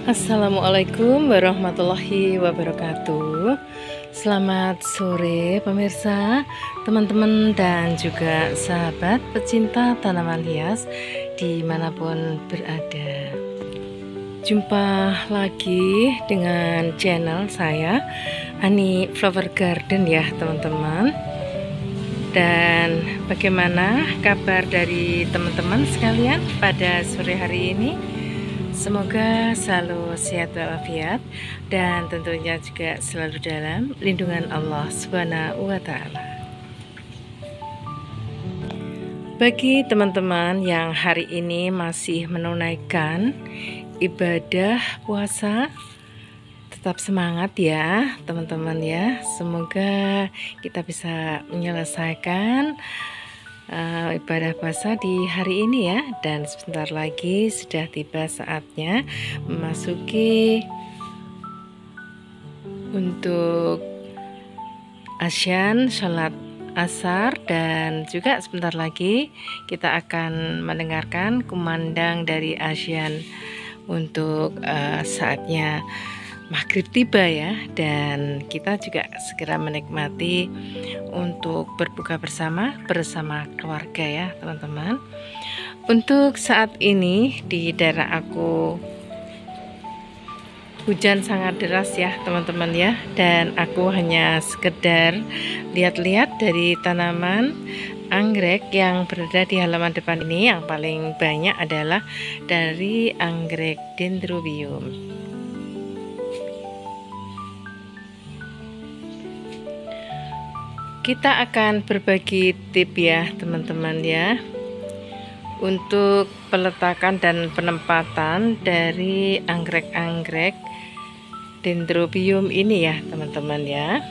Assalamualaikum warahmatullahi wabarakatuh. Selamat sore pemirsa, teman-teman dan juga sahabat pecinta tanaman hias dimanapun berada. Jumpa lagi dengan channel saya, Ani Flower Garden ya teman-teman. Dan bagaimana kabar dari teman-teman sekalian pada sore hari ini? Semoga selalu sehat walafiat dan tentunya juga selalu dalam lindungan Allah Subhanahu wa Ta'ala. Bagi teman-teman yang hari ini masih menunaikan ibadah puasa, tetap semangat ya teman-teman ya. Semoga kita bisa menyelesaikan ibadah puasa di hari ini ya, dan sebentar lagi sudah tiba saatnya memasuki untuk azan sholat asar, dan juga sebentar lagi kita akan mendengarkan kumandang dari azan untuk saatnya maghrib tiba ya, dan kita juga segera menikmati untuk berbuka bersama keluarga ya teman-teman. Untuk saat ini di daerah aku hujan sangat deras ya teman-teman ya, dan aku hanya sekedar lihat-lihat dari tanaman anggrek yang berada di halaman depan ini. Yang paling banyak adalah dari anggrek dendrobium. Kita akan berbagi tip ya teman-teman ya, untuk peletakan dan penempatan dari anggrek-anggrek dendrobium ini ya teman-teman ya,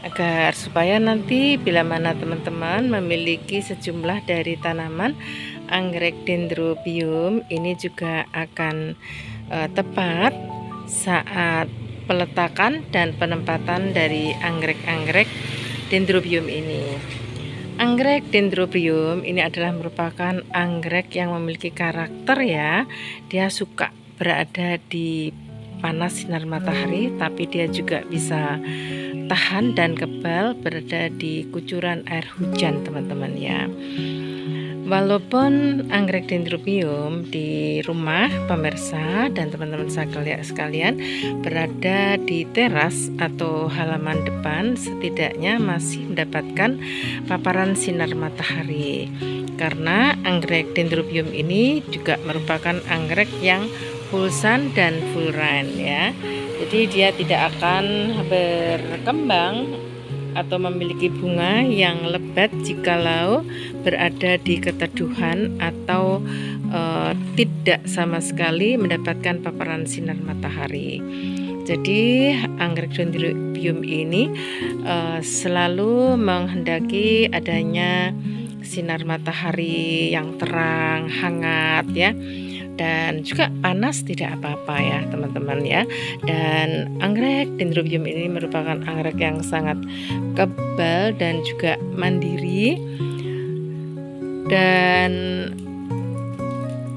agar supaya nanti bila mana teman-teman memiliki sejumlah dari tanaman anggrek dendrobium ini juga akan tepat saat peletakan dan penempatan dari anggrek-anggrek dendrobium ini. Anggrek dendrobium ini adalah merupakan anggrek yang memiliki karakter ya, dia suka berada di panas sinar matahari, tapi dia juga bisa tahan dan kebal berada di kucuran air hujan teman-teman ya. Walaupun anggrek dendrobium di rumah pemirsa dan teman-teman sekalian berada di teras atau halaman depan, setidaknya masih mendapatkan paparan sinar matahari, karena anggrek dendrobium ini juga merupakan anggrek yang full sun dan full rain ya. Jadi dia tidak akan berkembang atau memiliki bunga yang lebat jikalau berada di keteduhan atau tidak sama sekali mendapatkan paparan sinar matahari. Jadi anggrek dendrobium ini selalu menghendaki adanya sinar matahari yang terang, hangat ya, dan juga panas tidak apa-apa ya teman-teman ya. Dan anggrek dendrobium ini merupakan anggrek yang sangat kebal dan juga mandiri. Dan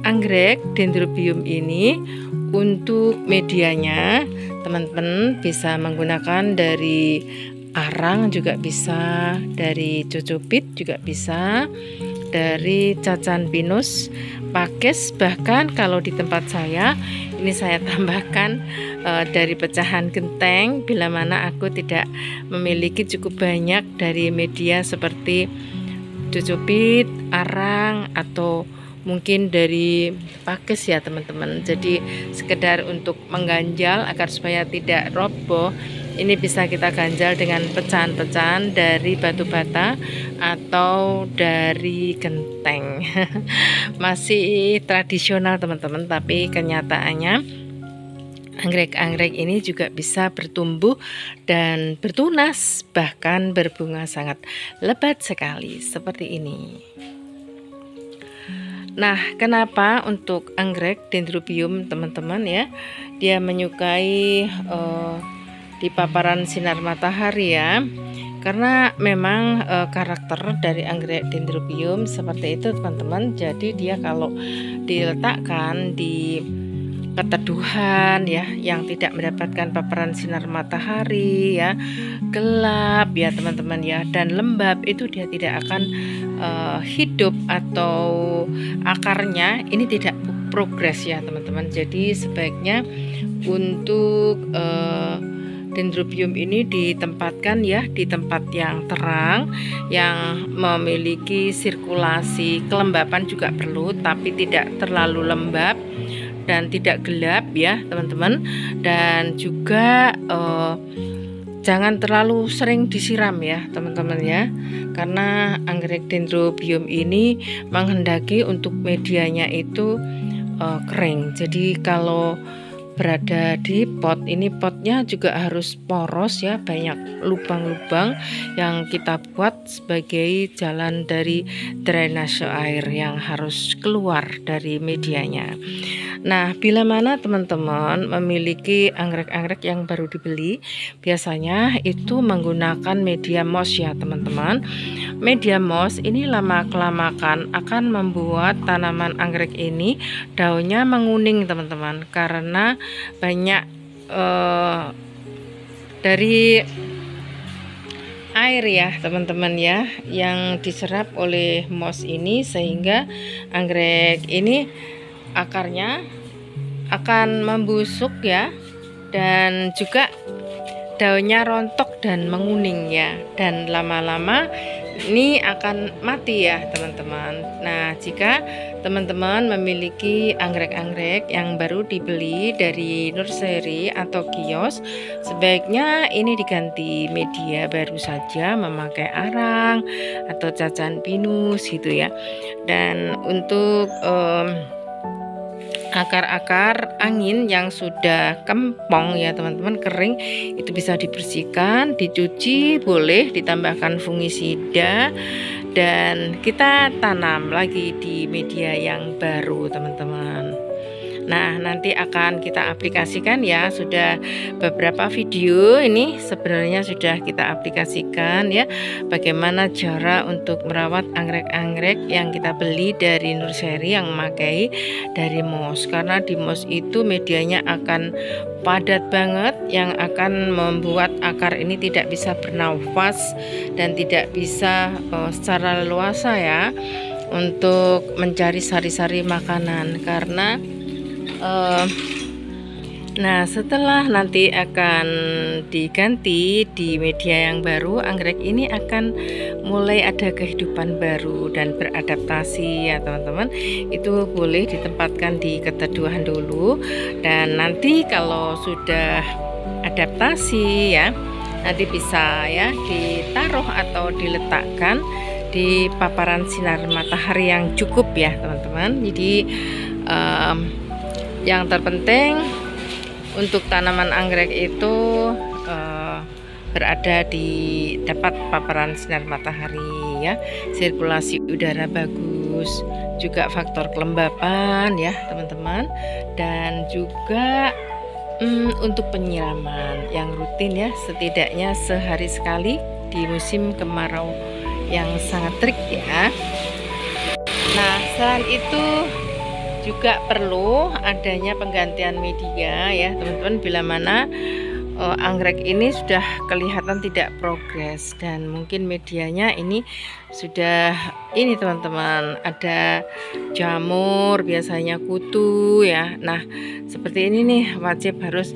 anggrek dendrobium ini untuk medianya teman-teman bisa menggunakan dari arang, juga bisa dari cocopit, juga bisa dari cacan pinus, pakis, bahkan kalau di tempat saya ini saya tambahkan dari pecahan genteng bila mana aku tidak memiliki cukup banyak dari media seperti cocopit, arang, atau mungkin dari pakis ya teman-teman. Jadi sekedar untuk mengganjal agar supaya tidak roboh, ini bisa kita ganjal dengan pecahan-pecahan dari batu bata atau dari genteng. Masih tradisional teman-teman, tapi kenyataannya anggrek-anggrek ini juga bisa bertumbuh dan bertunas, bahkan berbunga sangat lebat sekali seperti ini. Nah, kenapa untuk anggrek dendrobium teman-teman ya, dia menyukai di paparan sinar matahari ya, karena memang karakter dari anggrek dendrobium seperti itu teman-teman. Jadi dia kalau diletakkan di keteduhan ya, yang tidak mendapatkan paparan sinar matahari ya, gelap ya teman-teman ya, dan lembab, itu dia tidak akan hidup atau akarnya ini tidak progres ya teman-teman. Jadi sebaiknya untuk Dendrobium ini ditempatkan ya di tempat yang terang, yang memiliki sirkulasi. Kelembapan juga perlu, tapi tidak terlalu lembab dan tidak gelap ya teman-teman. Dan juga jangan terlalu sering disiram ya teman-teman ya, karena anggrek Dendrobium ini menghendaki untuk medianya itu kering. Jadi kalau berada di pot ini, potnya juga harus poros ya, banyak lubang-lubang yang kita buat sebagai jalan dari drainase air yang harus keluar dari medianya. Nah, bila mana teman-teman memiliki anggrek-anggrek yang baru dibeli, biasanya itu menggunakan media moss ya teman-teman. Media moss ini lama-kelamaan akan membuat tanaman anggrek ini daunnya menguning teman-teman, karena banyak dari air ya teman-teman ya yang diserap oleh moss ini, sehingga anggrek ini akarnya akan membusuk ya, dan juga daunnya rontok dan menguning ya, dan lama-lama ini akan mati ya teman-teman. Nah, jika teman-teman memiliki anggrek-anggrek yang baru dibeli dari nursery atau kios, sebaiknya ini diganti media baru saja, memakai arang atau cacan pinus gitu ya. Dan untuk akar-akar angin yang sudah kempong ya teman-teman, kering, itu bisa dibersihkan, dicuci, boleh ditambahkan fungisida, dan kita tanam lagi di media yang baru teman-teman. Nah, nanti akan kita aplikasikan ya, sudah beberapa video ini sebenarnya sudah kita aplikasikan ya, bagaimana cara untuk merawat anggrek-anggrek yang kita beli dari nursery yang memakai dari moss. Karena di moss itu medianya akan padat banget, yang akan membuat akar ini tidak bisa bernafas dan tidak bisa secara leluasa ya untuk mencari sari-sari makanan. Karena nah, setelah nanti akan diganti di media yang baru, anggrek ini akan mulai ada kehidupan baru dan beradaptasi ya teman-teman. Itu boleh ditempatkan di keteduhan dulu, dan nanti kalau sudah adaptasi ya, nanti bisa ya ditaruh atau diletakkan di paparan sinar matahari yang cukup ya teman-teman. Jadi yang terpenting untuk tanaman anggrek itu berada di dapat paparan sinar matahari ya, sirkulasi udara bagus, juga faktor kelembapan ya teman-teman, dan juga untuk penyiraman yang rutin ya, setidaknya sehari sekali di musim kemarau yang sangat terik ya. Nah, selain itu juga perlu adanya penggantian media ya teman-teman, bila mana anggrek ini sudah kelihatan tidak progres, dan mungkin medianya ini sudah ini teman-teman, ada jamur, biasanya kutu ya. Nah, seperti ini nih, wajib harus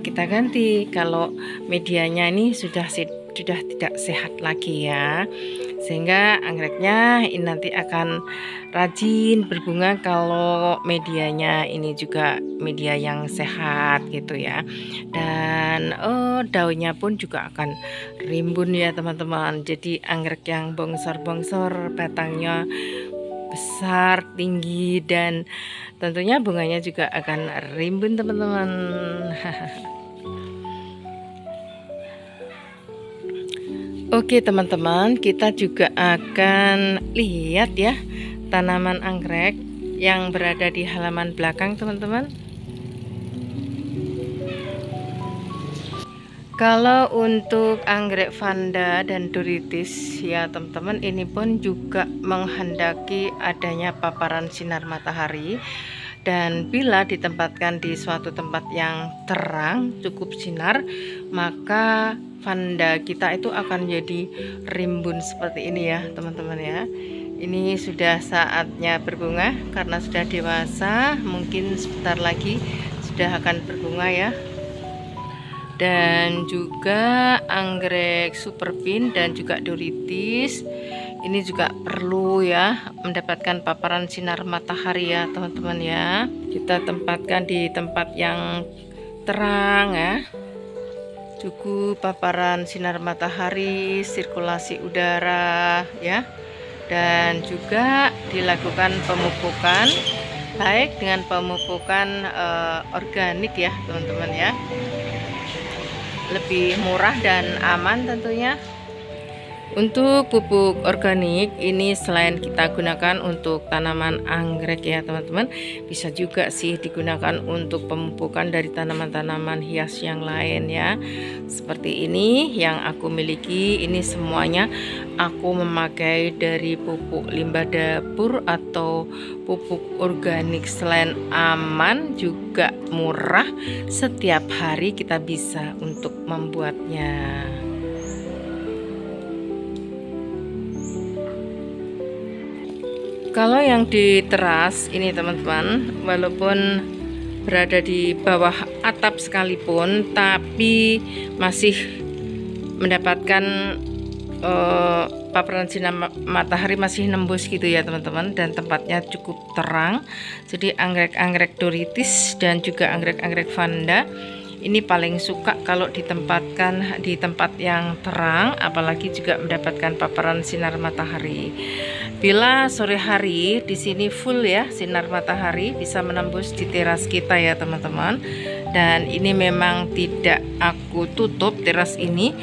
kita ganti kalau medianya ini sudah tidak sehat lagi ya, sehingga anggreknya ini nanti akan rajin berbunga kalau medianya ini juga media yang sehat gitu ya. Dan daunnya pun juga akan rimbun ya teman-teman. Jadi anggrek yang bongsor-bongsor, batangnya besar, tinggi, dan tentunya bunganya juga akan rimbun teman-teman. Oke teman-teman, kita juga akan lihat ya tanaman anggrek yang berada di halaman belakang teman-teman. Kalau untuk anggrek vanda dan doritis ya teman-teman, ini pun juga menghendaki adanya paparan sinar matahari, Dan bila ditempatkan di suatu tempat yang terang, cukup sinar, maka vanda kita itu akan jadi rimbun seperti ini ya teman-teman ya. Ini sudah saatnya berbunga karena sudah dewasa, mungkin sebentar lagi sudah akan berbunga ya. Dan juga anggrek superpin dan juga doritis ini juga perlu ya mendapatkan paparan sinar matahari ya teman-teman ya. Kita tempatkan di tempat yang terang ya, cukup paparan sinar matahari, sirkulasi udara ya, dan juga dilakukan pemupukan, baik dengan pemupukan organik ya teman-teman ya, lebih murah dan aman tentunya. Untuk pupuk organik ini selain kita gunakan untuk tanaman anggrek ya teman-teman, bisa juga sih digunakan untuk pemupukan dari tanaman-tanaman hias yang lain ya. Seperti ini yang aku miliki, ini semuanya aku memakai dari pupuk limbah dapur atau pupuk organik. Selain aman juga murah, setiap hari kita bisa untuk membuatnya. Kalau yang di teras ini teman-teman, walaupun berada di bawah atap sekalipun, tapi masih mendapatkan paparan sinar matahari, masih nembus gitu ya teman-teman, dan tempatnya cukup terang. Jadi anggrek-anggrek doritis dan juga anggrek-anggrek vanda ini paling suka kalau ditempatkan di tempat yang terang, apalagi juga mendapatkan paparan sinar matahari. Bila sore hari di sini full ya sinar matahari, bisa menembus di teras kita ya teman-teman. Dan ini memang tidak aku tutup, teras ini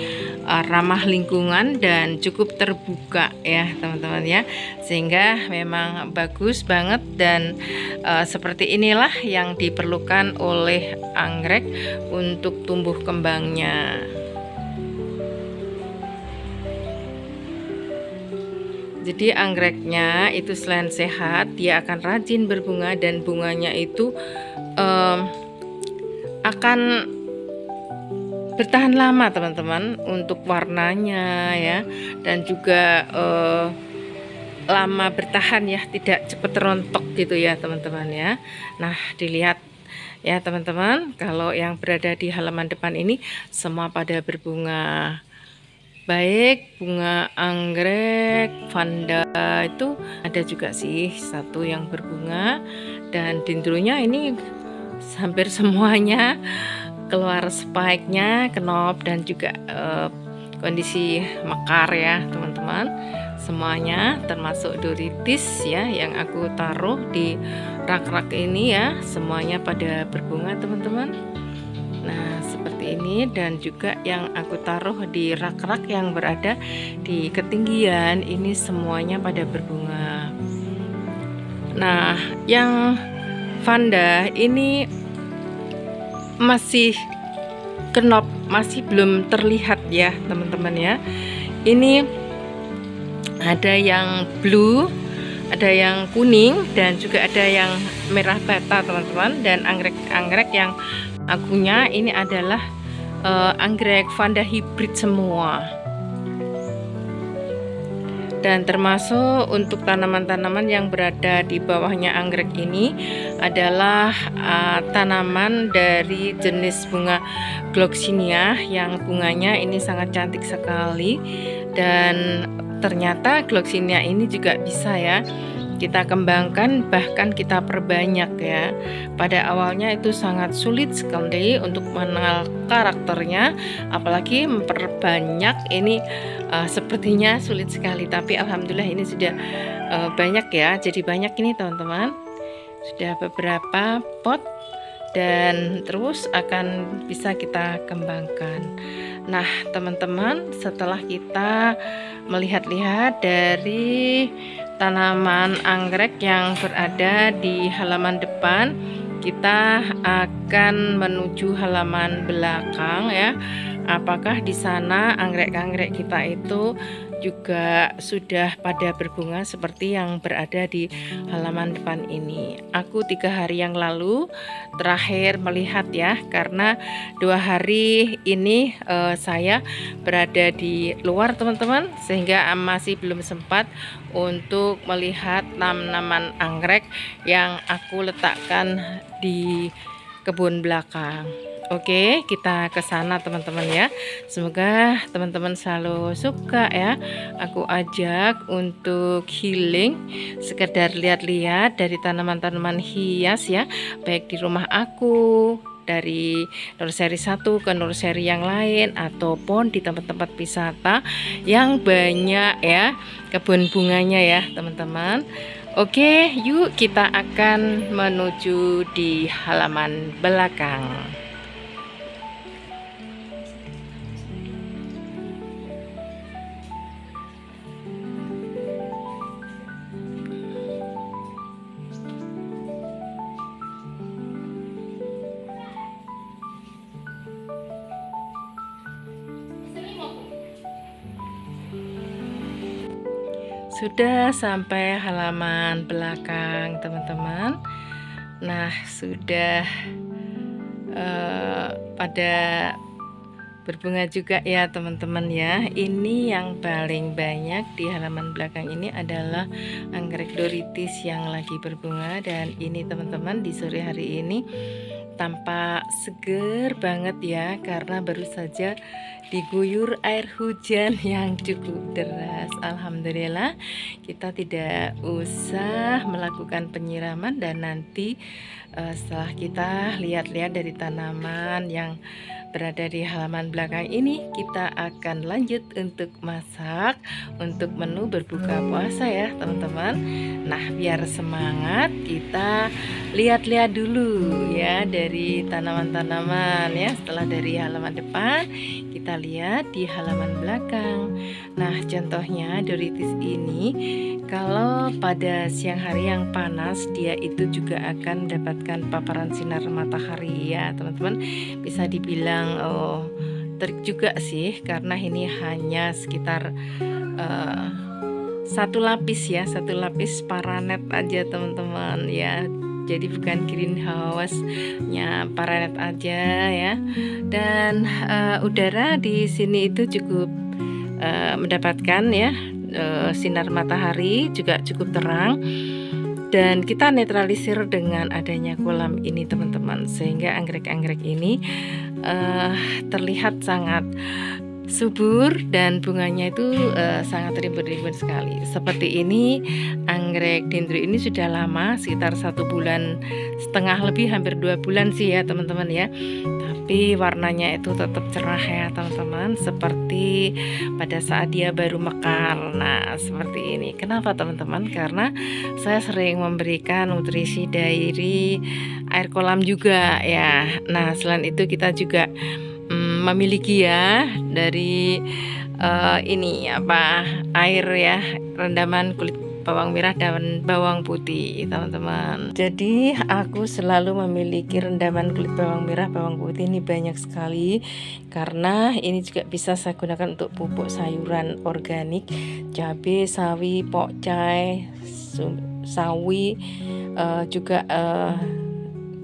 ramah lingkungan dan cukup terbuka ya teman-teman ya, sehingga memang bagus banget. Dan seperti inilah yang diperlukan oleh anggrek untuk tumbuh kembangnya. Jadi anggreknya itu selain sehat, dia akan rajin berbunga, dan bunganya itu akan bertahan lama teman-teman, untuk warnanya ya, dan juga lama bertahan ya, tidak cepat rontok gitu ya teman-teman ya. Nah dilihat ya teman-teman, kalau yang berada di halaman depan ini semua pada berbunga, baik bunga anggrek, vanda itu ada juga sih satu yang berbunga, dan dendronya ini hampir semuanya keluar spike-nya, kenop, dan juga kondisi mekar ya teman-teman. Semuanya termasuk doritis ya yang aku taruh di rak-rak ini ya, semuanya pada berbunga teman-teman. Nah seperti ini, dan juga yang aku taruh di rak-rak yang berada di ketinggian ini semuanya pada berbunga. Nah yang vanda ini masih kenop, masih belum terlihat ya teman-teman ya. Ini ada yang blue, ada yang kuning, dan juga ada yang merah bata teman-teman. Dan anggrek-anggrek yang akunya ini adalah anggrek vanda hibrid semua. Dan termasuk untuk tanaman-tanaman yang berada di bawahnya anggrek ini adalah tanaman dari jenis bunga gloxinia, yang bunganya ini sangat cantik sekali. Dan ternyata gloxinia ini juga bisa ya kita kembangkan, bahkan kita perbanyak ya. Pada awalnya itu sangat sulit sekali untuk mengenal karakternya, apalagi memperbanyak ini sepertinya sulit sekali. Tapi alhamdulillah ini sudah banyak ya, jadi banyak ini teman-teman, sudah beberapa pot, dan terus akan bisa kita kembangkan. Nah teman-teman, setelah kita melihat-lihat dari tanaman anggrek yang berada di halaman depan, kita akan menuju halaman belakang ya. Apakah di sana anggrek-anggrek kita itu juga sudah pada berbunga seperti yang berada di halaman depan ini. Aku 3 hari yang lalu terakhir melihat ya, karena 2 hari ini saya berada di luar teman-teman, sehingga masih belum sempat untuk melihat tanaman anggrek yang aku letakkan di kebun belakang. Oke, kita ke sana teman-teman ya. Semoga teman-teman selalu suka ya. Aku ajak untuk healing, sekedar lihat-lihat dari tanaman-tanaman hias ya, baik di rumah aku, dari nursery satu ke nursery yang lain, ataupun di tempat-tempat wisata yang banyak ya kebun bunganya ya teman-teman. Oke, yuk kita akan menuju di halaman belakang. Sudah sampai halaman belakang teman-teman. Nah, sudah pada berbunga juga ya teman-teman ya. Ini yang paling banyak di halaman belakang ini adalah anggrek doritis yang lagi berbunga. Dan ini teman-teman, di sore hari ini tampak seger banget ya, karena baru saja diguyur air hujan yang cukup deras. Alhamdulillah, kita tidak usah melakukan penyiraman, dan nanti setelah kita lihat-lihat dari tanaman yang berada di halaman belakang ini, kita akan lanjut untuk masak untuk menu berbuka puasa ya teman-teman. Nah, biar semangat, kita lihat-lihat dulu ya dari tanaman-tanaman ya. Setelah dari halaman depan, kita lihat di halaman belakang. Nah, contohnya doritis ini kalau pada siang hari yang panas, dia itu juga akan mendapatkan paparan sinar matahari ya teman-teman. Bisa dibilang terik juga sih, karena ini hanya sekitar satu lapis ya, satu lapis paranet aja teman-teman ya. Jadi bukan greenhouse-nya, paranet aja ya. Dan udara di sini itu cukup mendapatkan ya sinar matahari, juga cukup terang. Dan kita netralisir dengan adanya kolam ini teman-teman, sehingga anggrek-anggrek ini terlihat sangat subur dan bunganya itu sangat rimbun-rimbun sekali. Seperti ini, anggrek dendro ini sudah lama, sekitar 1,5 bulan lebih, hampir 2 bulan sih ya teman-teman ya. Tapi warnanya itu tetap cerah ya teman-teman, seperti pada saat dia baru mekar. Nah, seperti ini. Kenapa teman-teman? Karena saya sering memberikan nutrisi dari air kolam juga ya. Nah, selain itu kita juga memiliki ya dari ini air ya, rendaman kulit bawang merah dan bawang putih teman-teman. Jadi aku selalu memiliki rendaman kulit bawang merah, bawang putih ini banyak sekali, karena ini juga bisa saya gunakan untuk pupuk sayuran organik, cabai, sawi, pokcai, sawi, juga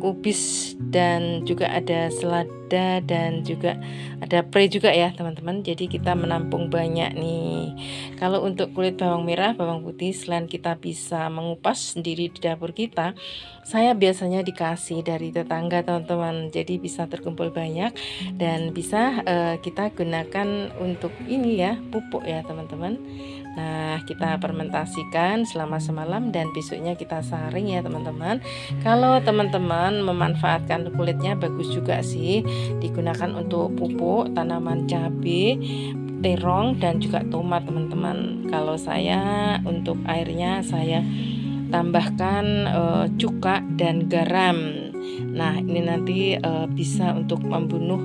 kubis, dan juga ada selada, dan juga ada pre juga ya teman-teman. Jadi kita menampung banyak nih. Kalau untuk kulit bawang merah, bawang putih, selain kita bisa mengupas sendiri di dapur kita, saya biasanya dikasih dari tetangga teman-teman. Jadi bisa terkumpul banyak dan bisa kita gunakan untuk ini ya, pupuk ya teman-teman. Nah, kita fermentasikan selama semalam dan besoknya kita saring ya teman-teman. Kalau teman-teman memanfaatkan kulitnya, bagus juga sih, digunakan untuk pupuk tanaman cabai, terong, dan juga tomat teman-teman. Kalau saya untuk airnya saya tambahkan cuka dan garam. Nah, ini nanti bisa untuk membunuh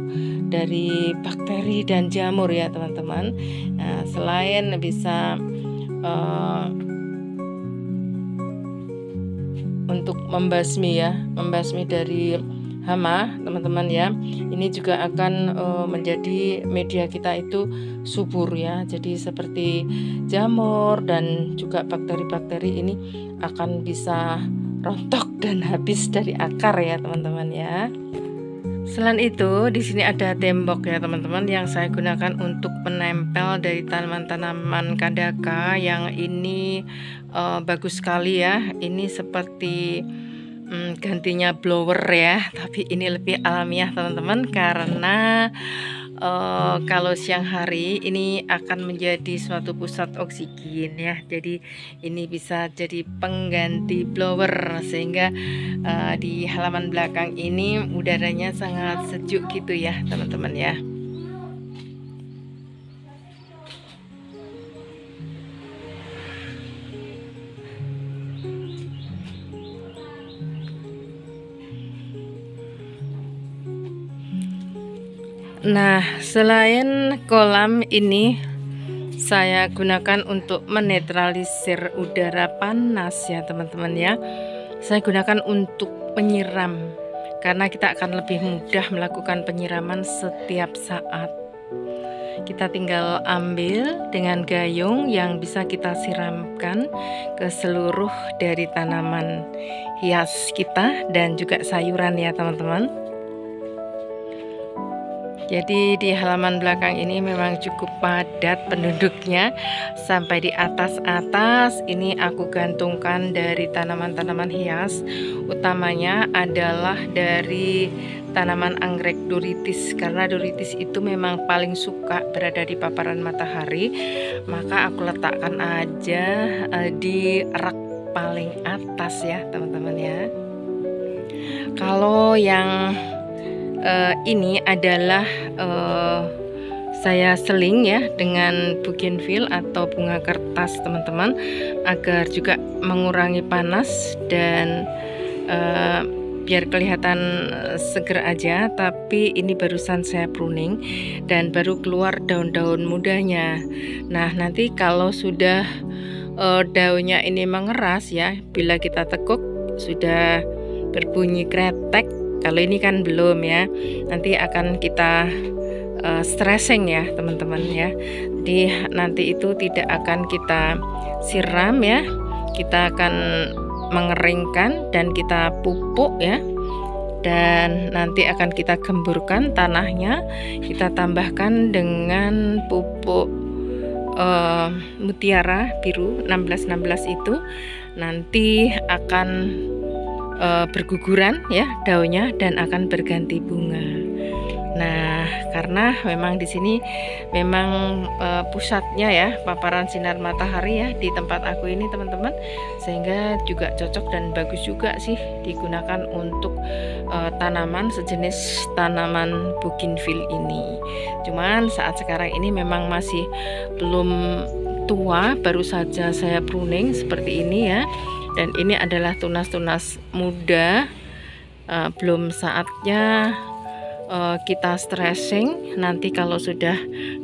dari bakteri dan jamur ya teman-teman. Nah, selain bisa untuk membasmi ya, membasmi dari hama teman-teman ya. Ini juga akan menjadi media kita itu subur ya. Jadi seperti jamur dan juga bakteri-bakteri ini akan bisa rontok dan habis dari akar ya teman-teman ya. Selain itu, di sini ada tembok ya teman-teman yang saya gunakan untuk menempel dari tanaman-tanaman kandaka yang ini bagus sekali ya. Ini seperti gantinya blower ya, tapi ini lebih alamiah teman-teman karena kalau siang hari ini akan menjadi suatu pusat oksigen ya. Jadi ini bisa jadi pengganti blower sehingga di halaman belakang ini udaranya sangat sejuk gitu ya teman-teman ya. Nah, selain kolam ini saya gunakan untuk menetralisir udara panas ya teman-teman ya. Saya gunakan untuk penyiram karena kita akan lebih mudah melakukan penyiraman setiap saat. Kita tinggal ambil dengan gayung yang bisa kita siramkan ke seluruh dari tanaman hias kita dan juga sayuran ya teman-teman. Jadi di halaman belakang ini memang cukup padat penduduknya. Sampai di atas-atas ini aku gantungkan dari tanaman-tanaman hias. Utamanya adalah dari tanaman anggrek doritis, karena doritis itu memang paling suka berada di paparan matahari. Maka aku letakkan aja di rak paling atas ya teman-teman ya. Kalau yang ini adalah saya seling ya dengan bougainville atau bunga kertas teman-teman, agar juga mengurangi panas dan biar kelihatan seger aja. Tapi ini barusan saya pruning dan baru keluar daun-daun mudanya. Nah nanti kalau sudah daunnya ini mengeras ya, bila kita tekuk sudah berbunyi kretek. Kalau ini kan belum ya, nanti akan kita stressing ya teman-teman ya. Jadi nanti itu tidak akan kita siram ya, kita akan mengeringkan dan kita pupuk ya. Dan nanti akan kita gemburkan tanahnya, kita tambahkan dengan pupuk mutiara biru 1616 itu, nanti akan berguguran ya daunnya dan akan berganti bunga. Nah, karena memang di sini memang pusatnya ya paparan sinar matahari ya di tempat aku ini teman-teman, sehingga juga cocok dan bagus juga sih digunakan untuk tanaman sejenis tanaman bougainville ini. Cuman saat sekarang ini memang masih belum tua, baru saja saya pruning seperti ini ya. Dan ini adalah tunas-tunas muda, belum saatnya kita stressing. Nanti kalau sudah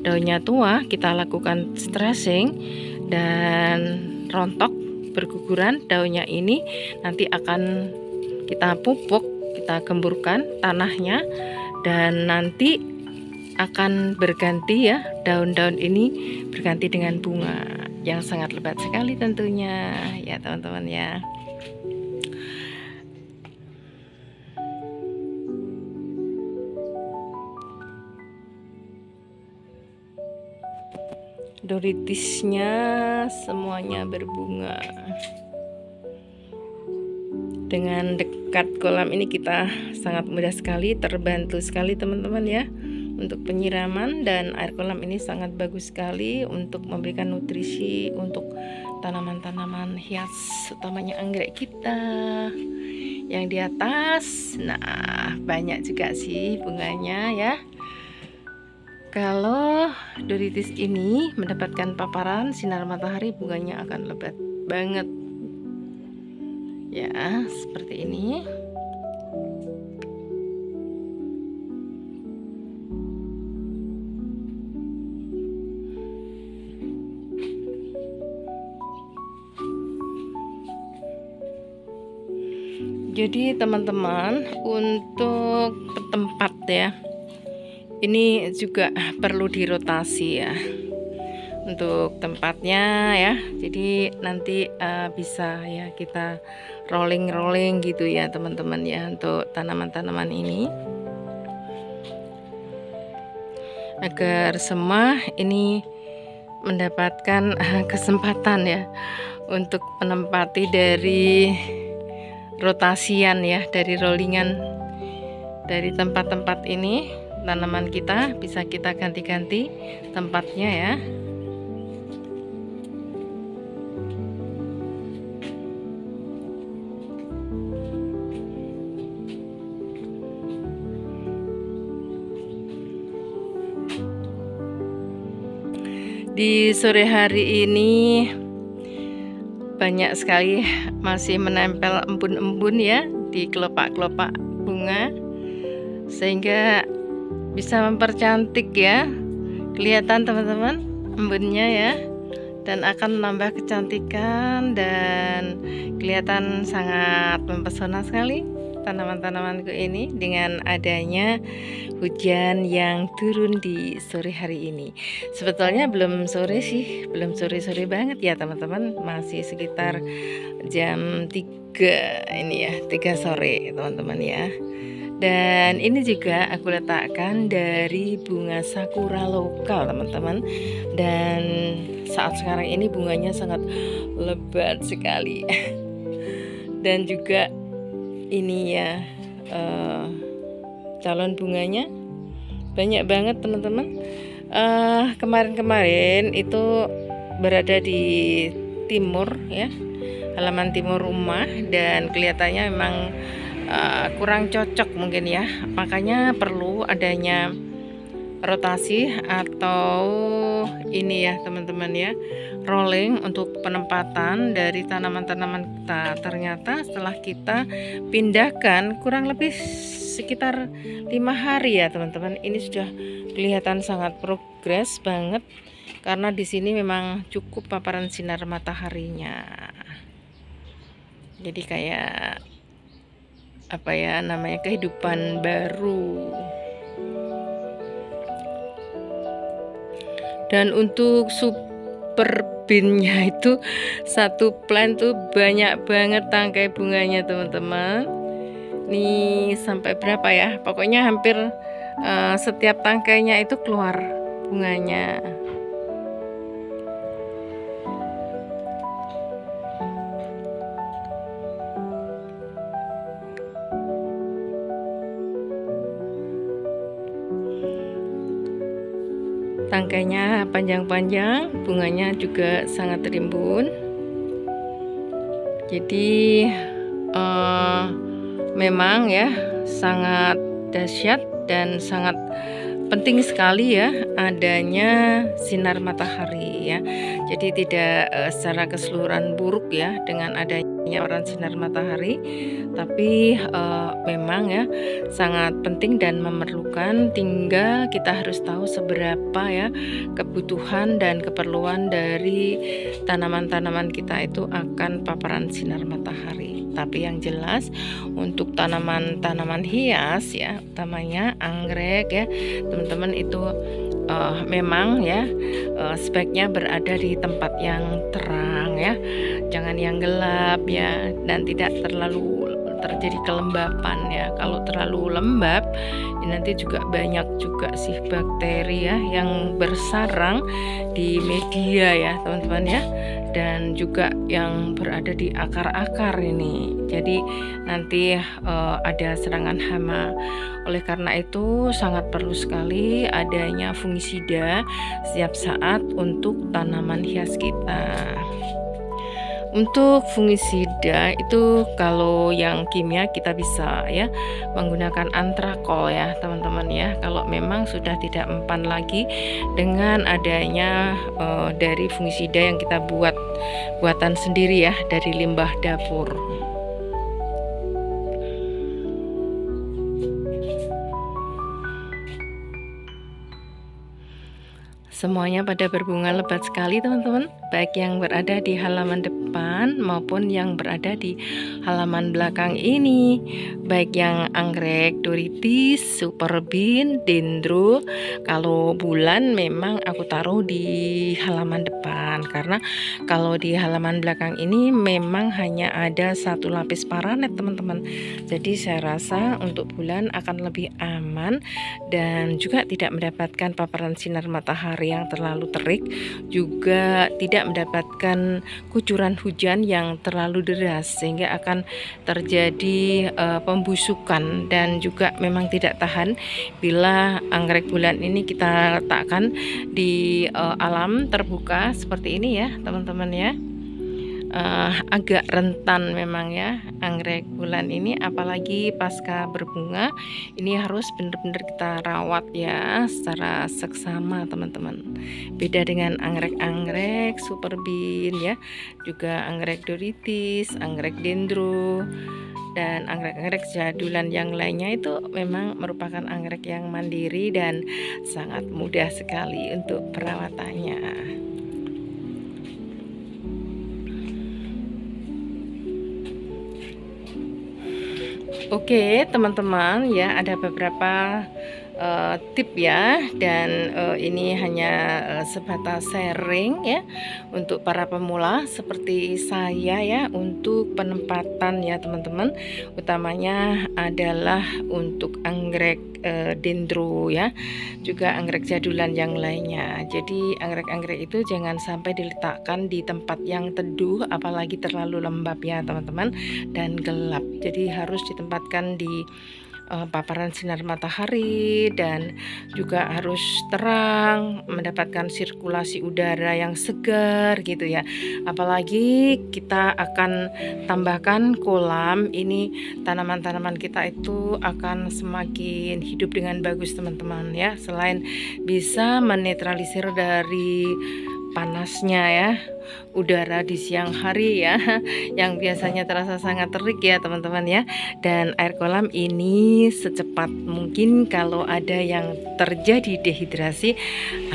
daunnya tua kita lakukan stressing dan rontok berguguran daunnya ini, nanti akan kita pupuk, kita gemburkan tanahnya, dan nanti akan berganti ya, daun-daun ini berganti dengan bunga yang sangat lebat sekali tentunya ya teman-teman ya. Doritisnya semuanya berbunga. Dengan dekat kolam ini kita sangat mudah sekali, terbantu sekali teman-teman ya untuk penyiraman, dan air kolam ini sangat bagus sekali untuk memberikan nutrisi untuk tanaman-tanaman hias, utamanya anggrek kita yang di atas. Nah, banyak juga sih bunganya ya. Kalau doritis ini mendapatkan paparan sinar matahari, bunganya akan lebat banget ya, seperti ini. Jadi teman-teman, untuk tempat ya, ini juga perlu dirotasi ya untuk tempatnya ya. Jadi nanti bisa ya kita rolling gitu ya teman-teman ya, untuk tanaman-tanaman ini, agar semua ini mendapatkan kesempatan ya untuk menempati dari rotasian ya, dari rollingan dari tempat-tempat ini. Tanaman kita bisa kita ganti-ganti tempatnya ya. Di sore hari ini banyak sekali masih menempel embun-embun ya di kelopak-kelopak bunga, sehingga bisa mempercantik ya, kelihatan teman-teman embunnya ya, dan akan menambah kecantikan dan kelihatan sangat mempesona sekali tanaman-tanamanku ini dengan adanya hujan yang turun di sore hari ini. Sebetulnya belum sore sih, belum sore-sore banget ya teman-teman, masih sekitar jam 3 ini ya, 3 sore teman-teman ya. Dan ini juga aku letakkan dari bunga sakura lokal teman-teman, dan saat sekarang ini bunganya sangat lebat sekali. Dan juga ini ya, calon bunganya banyak banget teman-teman. Kemarin-kemarin itu berada di timur ya, halaman timur rumah, dan kelihatannya memang kurang cocok mungkin ya, makanya perlu adanya rotasi atau ini ya teman-teman ya, rolling untuk penempatan dari tanaman-tanaman kita. Ternyata setelah kita pindahkan kurang lebih sekitar 5 hari ya teman-teman, ini sudah kelihatan sangat progres banget, karena di sini memang cukup paparan sinar mataharinya. Jadi kayak apa ya namanya, kehidupan baru. Dan untuk super bean-nya itu satu plant tuh banyak banget tangkai bunganya teman-teman. Nih sampai berapa ya, pokoknya hampir setiap tangkainya itu keluar bunganya. Tangkainya panjang-panjang, bunganya juga sangat rimbun. Jadi memang ya sangat dahsyat dan sangat penting sekali ya adanya sinar matahari ya. Jadi tidak secara keseluruhan buruk ya dengan adanya paparan sinar matahari, tapi memang ya sangat penting dan memerlukan. Tinggal kita harus tahu seberapa ya kebutuhan dan keperluan dari tanaman-tanaman kita itu akan paparan sinar matahari. Tapi yang jelas untuk tanaman-tanaman hias ya, utamanya anggrek ya teman-teman, itu memang ya speknya berada di tempat yang terang ya, jangan yang gelap ya, dan tidak terlalu terjadi kelembapan ya. Kalau terlalu lembab ini nanti juga banyak juga sih bakteri ya yang bersarang di media ya teman-teman ya, dan juga yang berada di akar-akar ini. Jadi nanti ada serangan hama. Oleh karena itu sangat perlu sekali adanya fungisida setiap saat untuk tanaman hias kita. Untuk fungisida itu kalau yang kimia kita bisa ya menggunakan antrakol ya teman-teman ya, kalau memang sudah tidak mempan lagi dengan adanya dari fungisida yang kita buatan sendiri ya dari limbah dapur. Semuanya pada berbunga lebat sekali teman-teman, baik yang berada di halaman depan maupun yang berada di halaman belakang ini, baik yang anggrek doritis, superbean, dendro. Kalau bulan memang aku taruh di halaman depan, karena kalau di halaman belakang ini memang hanya ada satu lapis paranet teman-teman. Jadi saya rasa untuk bulan akan lebih aman dan juga tidak mendapatkan paparan sinar matahari yang terlalu terik, juga tidak mendapatkan kucuran hujan yang terlalu deras sehingga akan terjadi pembusukan, dan juga memang tidak tahan bila anggrek bulan ini kita letakkan di alam terbuka seperti ini ya teman-teman ya. Agak rentan memang ya anggrek bulan ini, apalagi pasca berbunga ini harus benar-benar kita rawat ya secara seksama teman-teman. Beda dengan anggrek-anggrek superbean ya, juga anggrek doritis, anggrek dendro, dan anggrek-anggrek jadulan yang lainnya itu memang merupakan anggrek yang mandiri dan sangat mudah sekali untuk perawatannya. Oke teman-teman ya, ada beberapa tip ya, dan ini hanya sebatas sharing ya untuk para pemula seperti saya ya, untuk penempatan ya teman-teman, utamanya adalah untuk anggrek dendro ya, juga anggrek jadulan yang lainnya. Jadi anggrek-anggrek itu jangan sampai diletakkan di tempat yang teduh, apalagi terlalu lembab ya teman-teman dan gelap. Jadi harus ditempatkan di paparan sinar matahari, dan juga harus terang, mendapatkan sirkulasi udara yang segar gitu ya. Apalagi kita akan tambahkan kolam, ini tanaman-tanaman kita itu akan semakin hidup dengan bagus teman-teman ya. Selain bisa menetralisir dari panasnya ya udara di siang hari ya, yang biasanya terasa sangat terik ya teman-teman ya. Dan air kolam ini secepat mungkin kalau ada yang terjadi dehidrasi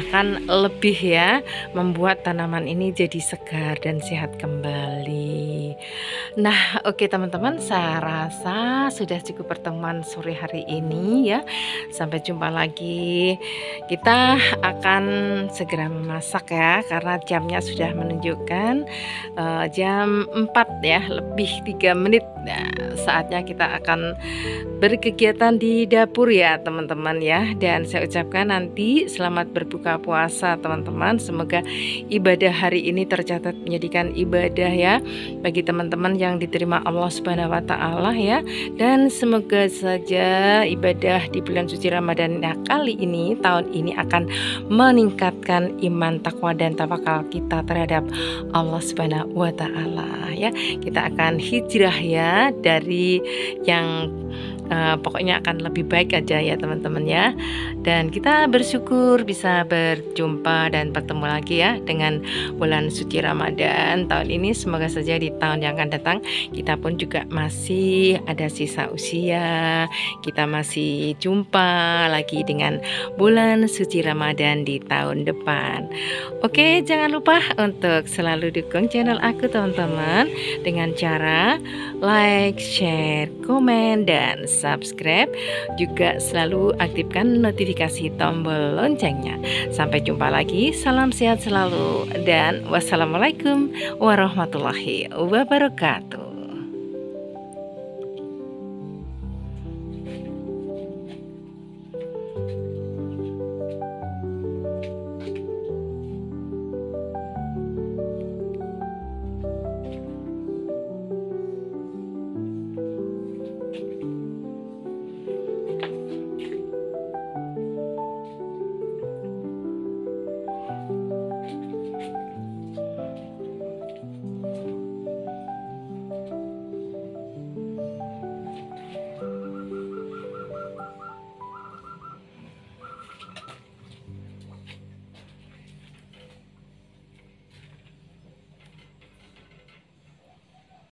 akan lebih ya membuat tanaman ini jadi segar dan sehat kembali. Nah oke teman-teman, saya rasa sudah cukup pertemuan sore hari ini ya. Sampai jumpa lagi, kita akan segera memasak ya, karena jamnya sudah menunjukkan jam 4 ya, lebih 3 menit. Nah, saatnya kita akan berkegiatan di dapur ya teman-teman ya. Dan saya ucapkan nanti selamat berbuka puasa teman-teman. Semoga ibadah hari ini tercatat menjadikan ibadah ya bagi teman-teman yang diterima Allah Subhanahu wa taala ya. Dan semoga saja ibadah di bulan suci Ramadan kali ini, tahun ini, akan meningkatkan iman, takwa dan tawakal kita terhadap Allah Subhanahu wa taala ya. Kita akan hijrah ya dari yang pokoknya akan lebih baik aja ya teman-teman ya. Dan kita bersyukur bisa berjumpa dan bertemu lagi ya dengan bulan suci Ramadan tahun ini. Semoga saja di tahun yang akan datang kita pun juga masih ada sisa usia, kita masih jumpa lagi dengan bulan suci Ramadan di tahun depan. Oke, jangan lupa untuk selalu dukung channel aku teman-teman dengan cara like, share, komen, dan subscribe. Juga selalu aktifkan notifikasi tombol loncengnya. Sampai jumpa lagi, salam sehat selalu, dan wassalamualaikum warahmatullahi wabarakatuh.